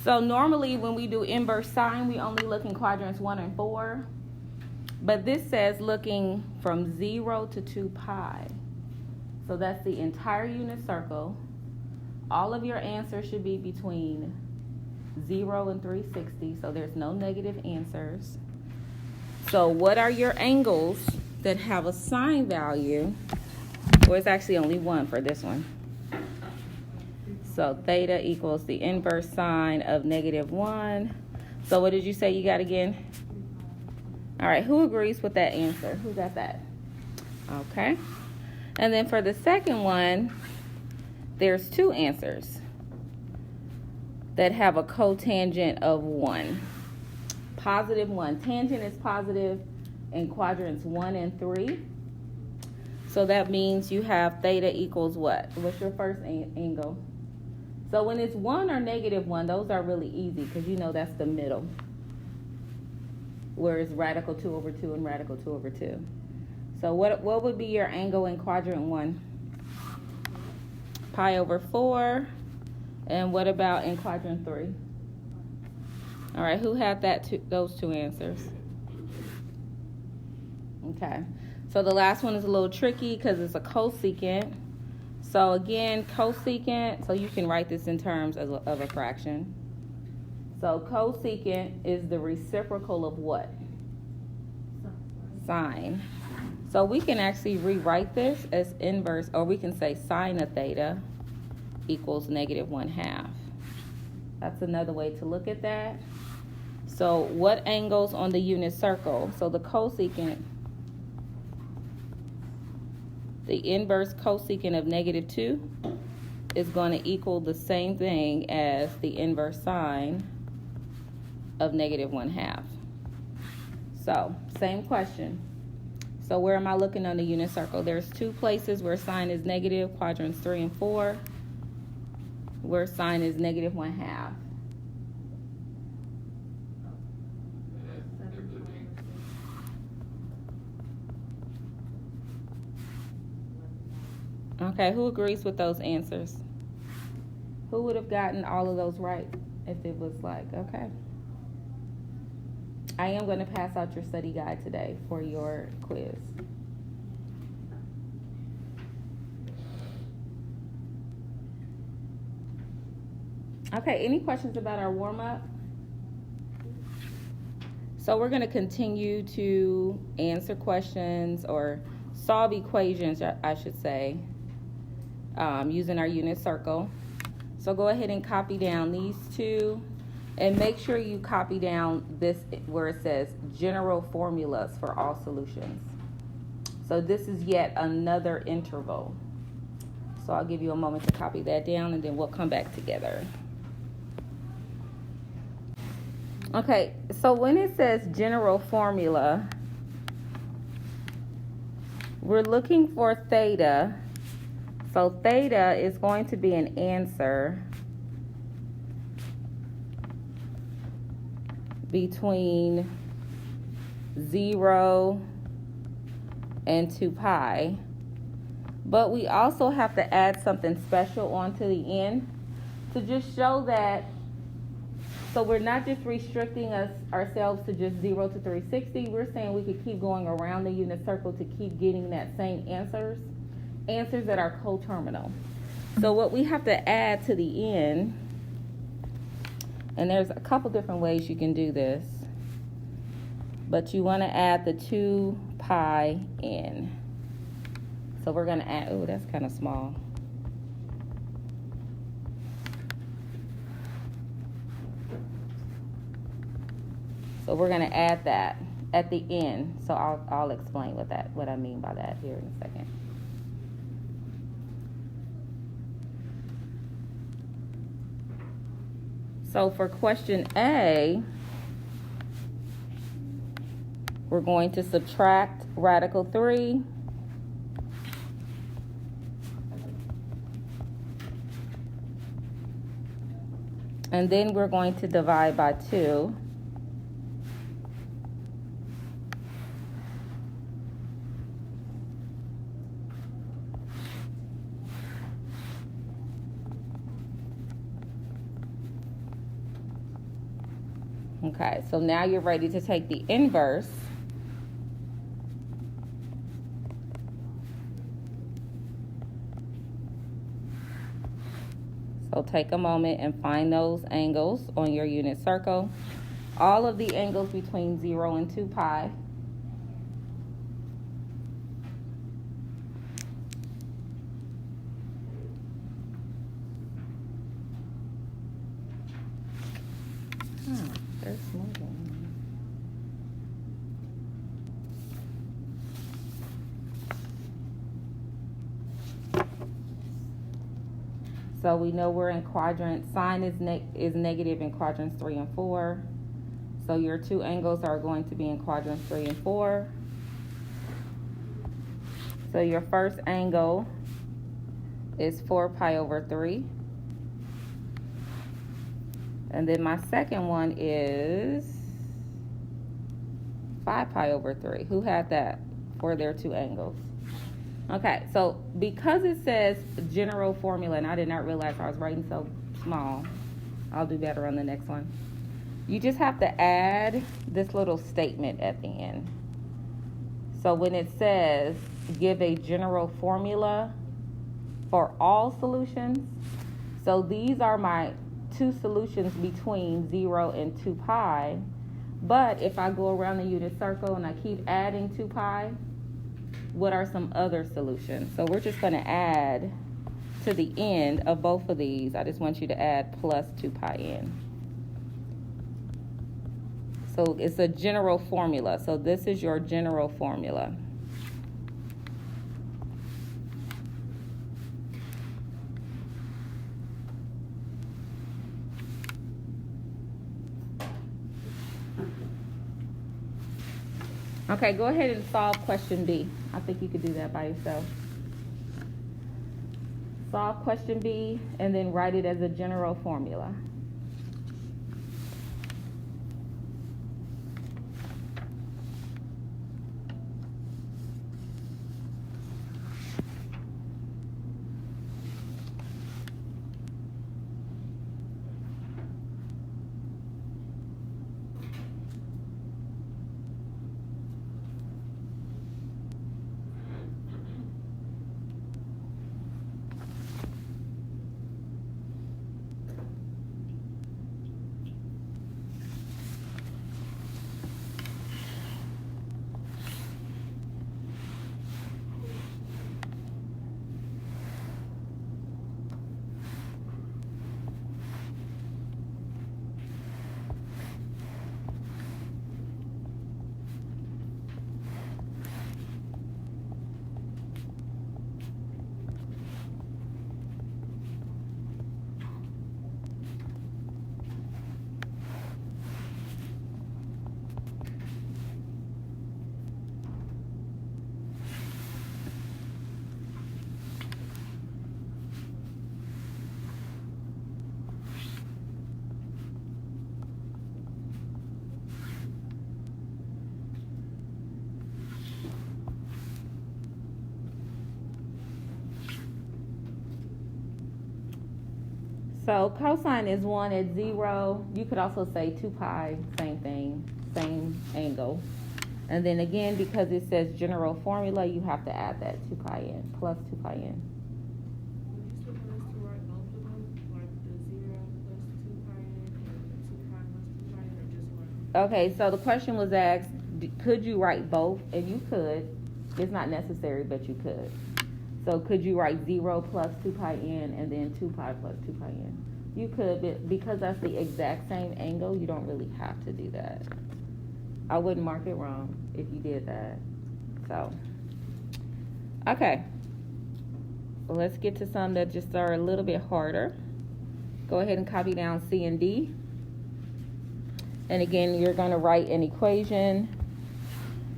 So normally when we do inverse sine, we only look in quadrants 1 and 4. But this says looking from 0 to 2 pi. So that's the entire unit circle. All of your answers should be between 0 and 360, so there's no negative answers. So what are your angles that have a sine value? Well, it's actually only one for this one. So theta equals the inverse sine of -1. So what did you say you got again? All right, who agrees with that answer? Who got that? Okay. And then for the second one, there's two answers that have a cotangent of 1. +1. Tangent is positive in quadrants 1 and 3. So that means you have theta equals what? What's your first angle? So when it's 1 or -1, those are really easy because you know that's the middle. Whereas radical 2 over 2 and radical 2 over 2. So what would be your angle in quadrant 1? Pi over 4. And what about in quadrant 3? All right, who had those two answers? Okay, so the last one is a little tricky because it's a cosecant. So again, cosecant, so you can write this in terms of a fraction. So cosecant is the reciprocal of what? Sine. So we can actually rewrite this as inverse, or we can say sine of theta equals -1/2. That's another way to look at that. So what angles on the unit circle? So the cosecant, the inverse cosecant of -2 is going to equal the same thing as the inverse sine of -1/2. So same question. So where am I looking on the unit circle? There's two places where sine is negative, quadrants 3 and 4, where sine is -1/2. Okay, who agrees with those answers? Who would have gotten all of those right if it was like, okay. I am going to pass out your study guide today for your quiz. Okay, any questions about our warm-up? So we're going to continue to answer questions or solve equations, I should say, using our unit circle. So go ahead and copy down these two. And make sure you copy down this where it says general formulas for all solutions. So this is yet another interval. So I'll give you a moment to copy that down and then we'll come back together. Okay, so when it says general formula, we're looking for theta. So theta is going to be an answer between 0 and 2 pi. But we also have to add something special onto the end to just show that, so we're not just restricting ourselves to just 0 to 360. We're saying we could keep going around the unit circle to keep getting that same answers that are coterminal. So what we have to add to the end, and there's a couple different ways you can do this, but you want to add the 2 pi in. So we're going to add, oh, that's kind of small. So we're going to add that at the end. So I'll explain what I mean by that here in a second. So for question A, we're going to subtract radical 3. And then we're going to divide by 2. Okay, so now you're ready to take the inverse. So take a moment and find those angles on your unit circle. All of the angles between 0 and 2 pi. They're moving. So we know we're in quadrant, sine is negative in quadrants 3 and 4. So your two angles are going to be in quadrants 3 and 4. So your first angle is 4 pi over 3. And then my second one is 5 pi over 3. Who had that for their two angles? Okay, so because it says general formula, and I did not realize I was writing so small, I'll do better on the next one. You just have to add this little statement at the end. So when it says give a general formula for all solutions, so these are my two solutions between 0 and 2 pi, but if I go around the unit circle and I keep adding 2 pi, what are some other solutions? So we're just going to add to the end of both of these. I just want you to add plus 2 pi in. So it's a general formula. So this is your general formula. Okay, go ahead and solve question B. I think you could do that by yourself. Solve question B and then write it as a general formula. So cosine is 1 at 0. You could also say 2 pi, same thing, same angle. And then again, because it says general formula, you have to add that 2 pi in, plus 2 pi in. Would you still want us to write both of them? Like the 0 plus 2 pi in and the 2 pi plus 2 pi in, or just one? Okay, so the question was asked, could you write both? And you could. It's not necessary, but you could. So could you write 0 plus 2 pi in and then 2 pi plus 2 pi in? You could, but because that's the exact same angle, you don't really have to do that. I wouldn't mark it wrong if you did that. So, okay. Well, let's get to some that just are a little bit harder. Go ahead and copy down C and D. And again, you're going to write an equation,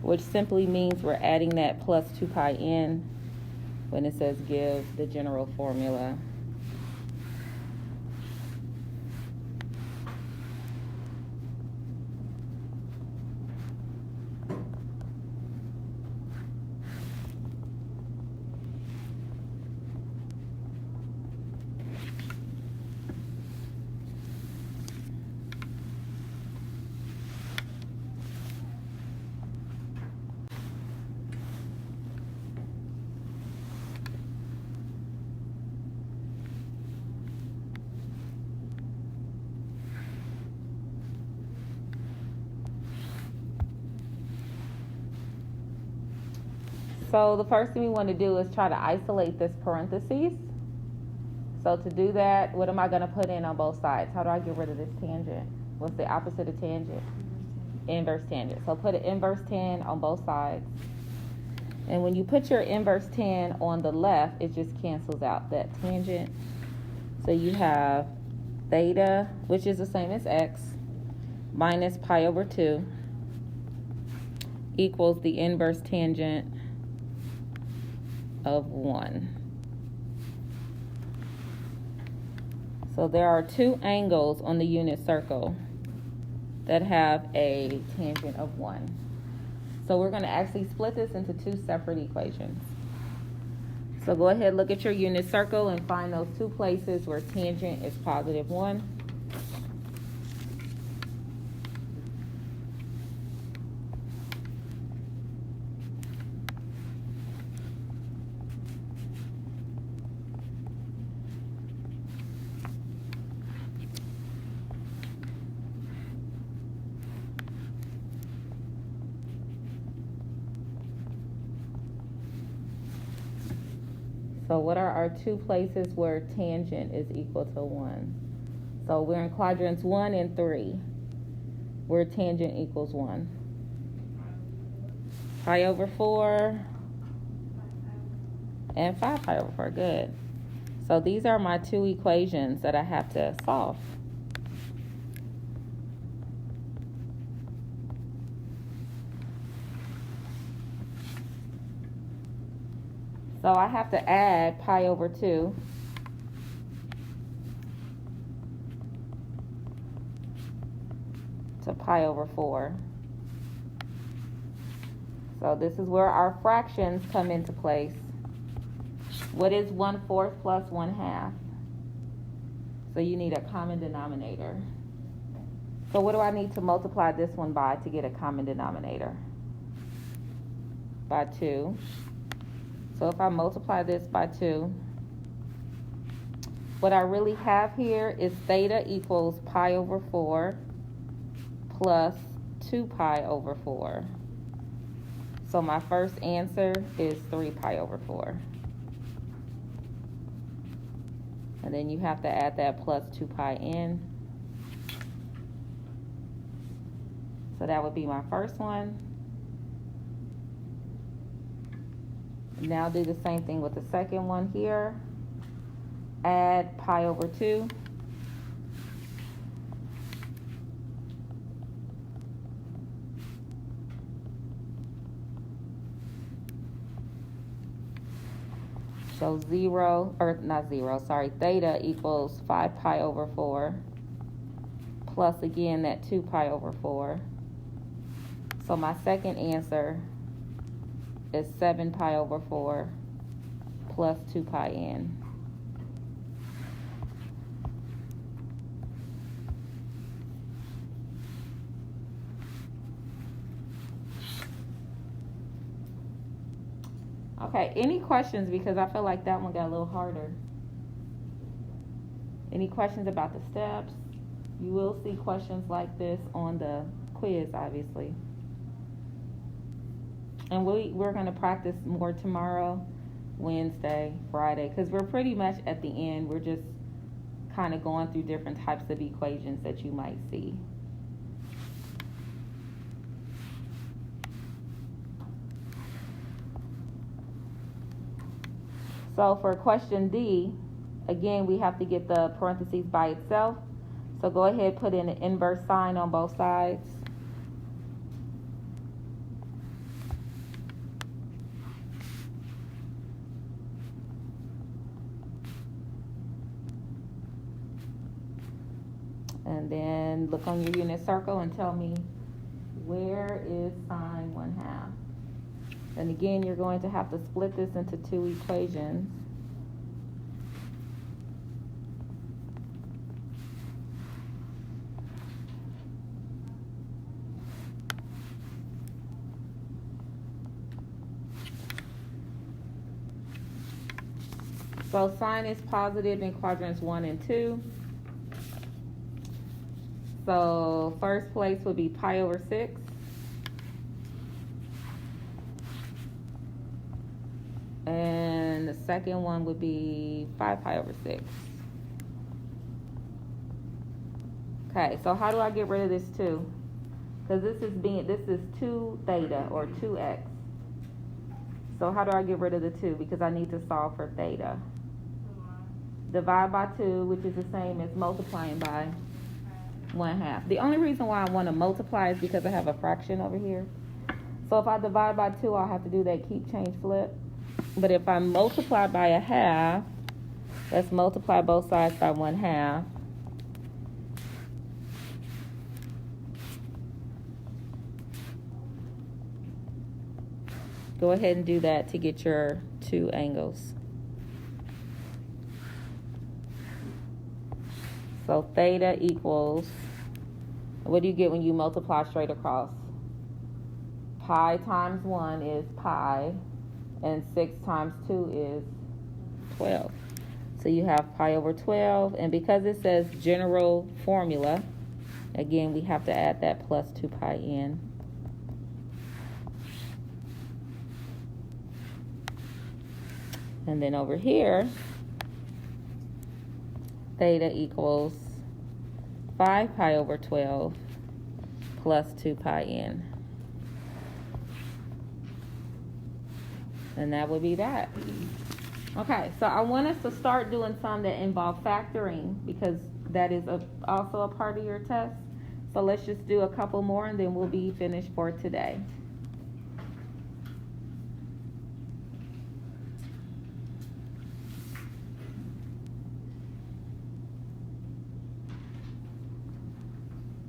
which simply means we're adding that plus 2 pi in when it says give the general formula. So the first thing we want to do is try to isolate this parentheses. So to do that, what am I going to put in on both sides? How do I get rid of this tangent? What's the opposite of tangent? Inverse tangent. So put an inverse tan on both sides. And when you put your inverse tan on the left, it just cancels out that tangent. So you have theta, which is the same as x, minus pi over 2 equals the inverse tangent of 1. So there are two angles on the unit circle that have a tangent of 1. So we're going to actually split this into two separate equations. So go ahead, look at your unit circle and find those two places where tangent is positive 1. So what are our two places where tangent is equal to 1? So we're in quadrants 1 and 3, where tangent equals 1. Pi over 4 and 5 pi over 4. Good. So these are my two equations that I have to solve. So I have to add pi over 2 to pi over 4. So this is where our fractions come into place. What is 1/4 plus 1/2? So you need a common denominator. So what do I need to multiply this one by to get a common denominator? By 2. So if I multiply this by 2, what I really have here is theta equals pi over 4 plus 2 pi over 4. So my first answer is 3 pi over 4. And then you have to add that plus 2 pi in. So that would be my first one. Now do the same thing with the second one here. Add pi over 2. So theta equals 5 pi over 4 plus again that 2 pi over 4. So my second answer is 7 pi over 4 plus 2 pi n. Okay, any questions? Because I feel like that one got a little harder. Any questions about the steps? You will see questions like this on the quiz, obviously. And we're going to practice more tomorrow, Wednesday, Friday, because we're pretty much at the end. We're just kind of going through different types of equations that you might see. So for question D, again, we have to get the parentheses by itself. So go ahead, put in an inverse sign on both sides. And then look on your unit circle and tell me where is sine 1/2. And again, you're going to have to split this into two equations. So sine is positive in quadrants 1 and 2. So first place would be pi over 6. And the second one would be 5 pi over 6. Okay, so how do I get rid of this 2? Because this is 2 theta, or 2x. So how do I get rid of the 2? Because I need to solve for theta. Divide by 2, which is the same as multiplying by 1/2. The only reason why I want to multiply is because I have a fraction over here. So if I divide by 2, I'll have to do that keep, change, flip. But if I multiply by 1/2, let's multiply both sides by 1/2. Go ahead and do that to get your 2 angles. So theta equals, what do you get when you multiply straight across? Pi times 1 is pi, and 6 times 2 is 12. So you have pi over 12, and because it says general formula, again, we have to add that plus 2 pi in. And then over here, theta equals 5 pi over 12 plus 2 pi n. And that would be that. Okay, so I want us to start doing some that involve factoring, because that is also a part of your test. So let's just do a couple more and then we'll be finished for today.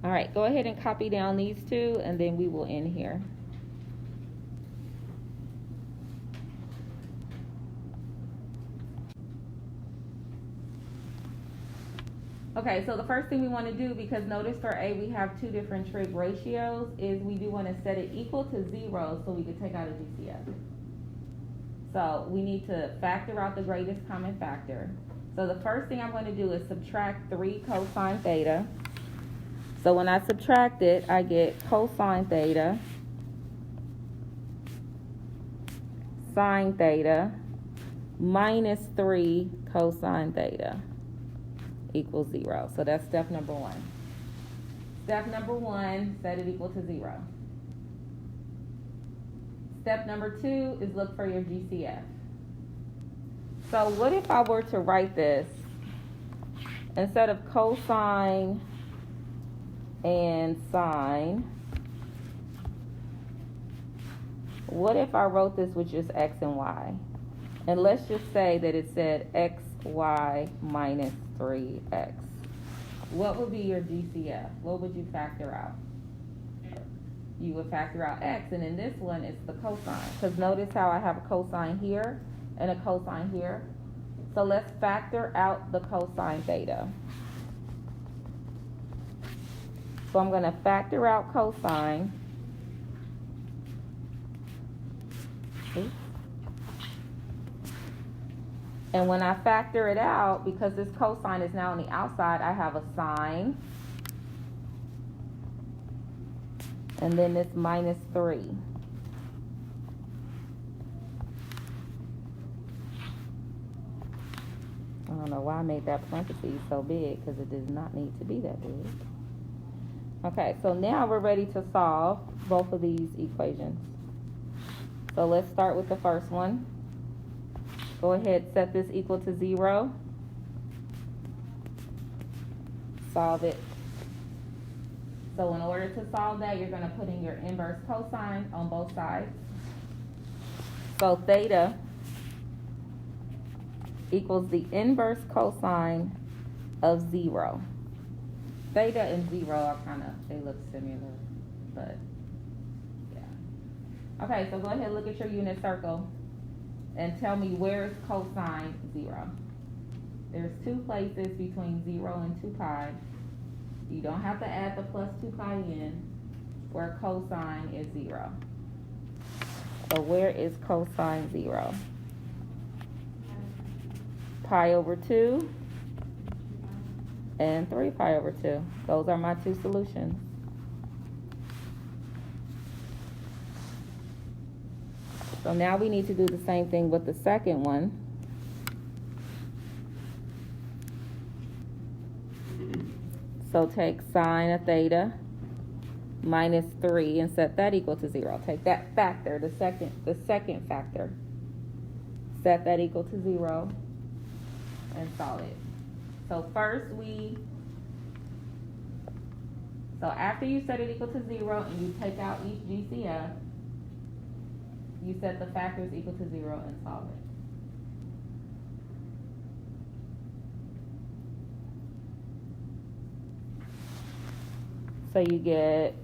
All right, go ahead and copy down these 2 and then we will end here. Okay, so the first thing we want to do, because notice for A we have 2 different trig ratios, is we do want to set it equal to 0 so we can take out a GCF. So we need to factor out the greatest common factor. So the first thing I'm going to do is subtract 3 cosine theta. So when I subtract it, I get cosine theta, sine theta, minus 3 cosine theta equals 0. So that's step number 1. Step number 1, set it equal to 0. Step number 2 is look for your GCF. So what if I were to write this, instead of cosine and sine, what if I wrote this with just x and y? And let's just say that it said x, y minus 3x. What would be your GCF? What would you factor out? You would factor out x, and in this one it's the cosine. Because notice how I have a cosine here and a cosine here. So let's factor out the cosine theta. So I'm going to factor out cosine. Oops. And when I factor it out, because this cosine is now on the outside, I have a sine. And then this minus 3. I don't know why I made that parentheses so big, because it does not need to be that big. Okay, so now we're ready to solve both of these equations. So let's start with the first one. Go ahead, set this equal to 0. Solve it. So in order to solve that, you're going to put in your inverse cosine on both sides. So theta equals the inverse cosine of 0. Theta and 0 are they look similar, but yeah. Okay, so go ahead and look at your unit circle and tell me where is cosine 0. There's 2 places between 0 and 2 pi. You don't have to add the plus 2 pi in where cosine is 0. So where is cosine 0? Pi over 2 and 3 pi over 2. Those are my 2 solutions. So So now we need to do the same thing with the second one. So take sine of theta minus 3 and set that equal to 0. Take that factor, the second factor. Set that equal to 0 and solve it. So first so after you set it equal to 0 and you take out each GCF, you set the factors equal to 0 and solve it. So you get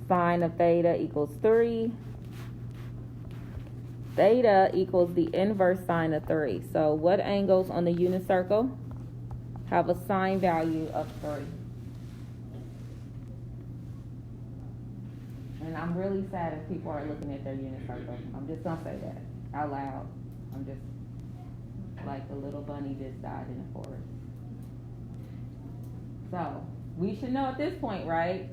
sine of theta equals 3. Theta equals the inverse sine of 3. So what angles on the unit circle have a sine value of 3? And I'm really sad if people are looking at their unit circle. I'm just gonna say that out loud. I'm just like a little bunny just died in the forest. So we should know at this point, right?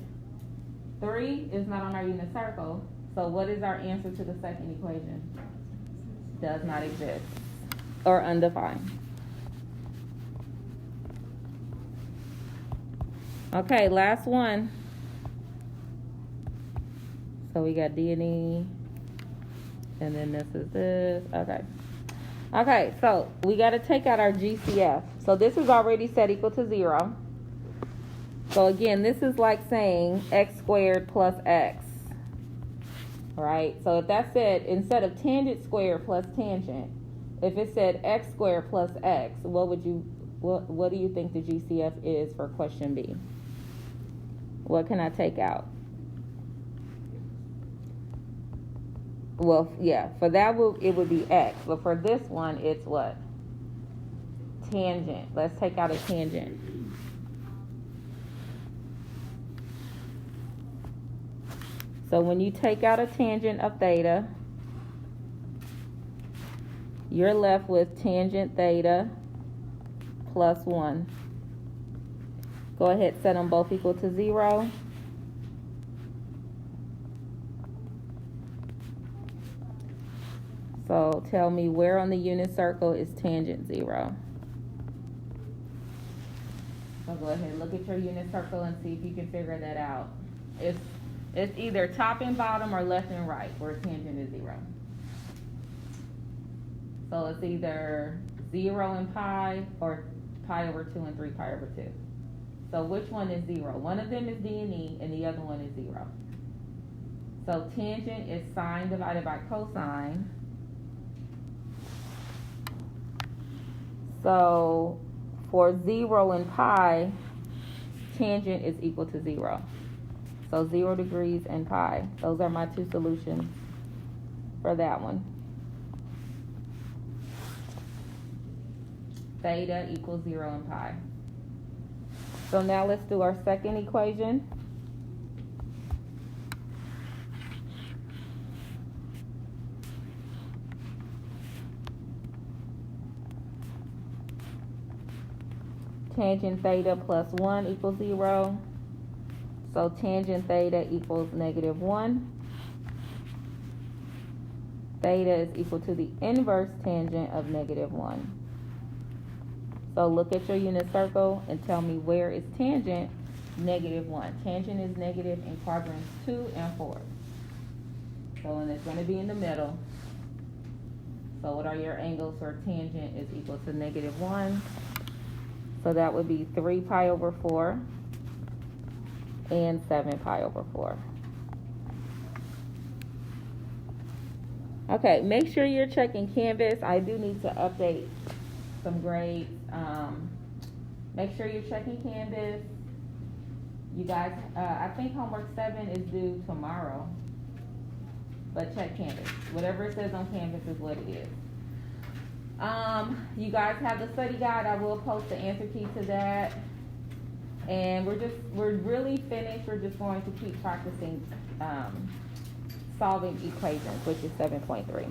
3 is not on our unit circle. So what is our answer to the second equation? Does not exist or undefined. Okay, last one. So we got D and E, and then this is this. Okay, so we got to take out our GCF. So this is already set equal to 0. So again, this is like saying x squared plus x. Right? So if that said, instead of tangent squared plus tangent, if it said x squared plus x, what do you think the GCF is for question B? What can I take out? Well, yeah, for that it would be x, but for this one, it's what? Tangent. Let's take out a tangent. So when you take out a tangent of theta, you're left with tangent theta plus 1. Go ahead, set them both equal to 0. So tell me where on the unit circle is tangent 0. So go ahead and look at your unit circle and see if you can figure that out. It's either top and bottom or left and right where tangent is 0. So it's either 0 and pi or pi over 2 and 3 pi over 2. So which one is 0? One of them is D and E and the other one is 0. So tangent is sine divided by cosine. So for 0 and pi, tangent is equal to 0. So 0 degrees and pi. Those are my two solutions for that one. Theta equals 0 and pi. So now let's do our second equation. Tangent theta plus 1 equals 0. So tangent theta equals -1. Theta is equal to the inverse tangent of -1. So look at your unit circle and tell me where is tangent -1. Tangent is negative in quadrants 2 and 4. So and it's going to be in the middle. So what are your angles where tangent is equal to -1? So that would be 3 pi over 4 and 7 pi over 4. Okay, make sure you're checking Canvas. I do need to update some grades. Make sure you're checking Canvas. You guys, I think homework 7 is due tomorrow. But check Canvas. Whatever it says on Canvas is what it is. You guys have the study guide. I will post the answer key to that. And we're really finished. We're just going to keep practicing solving equations, which is 7.3.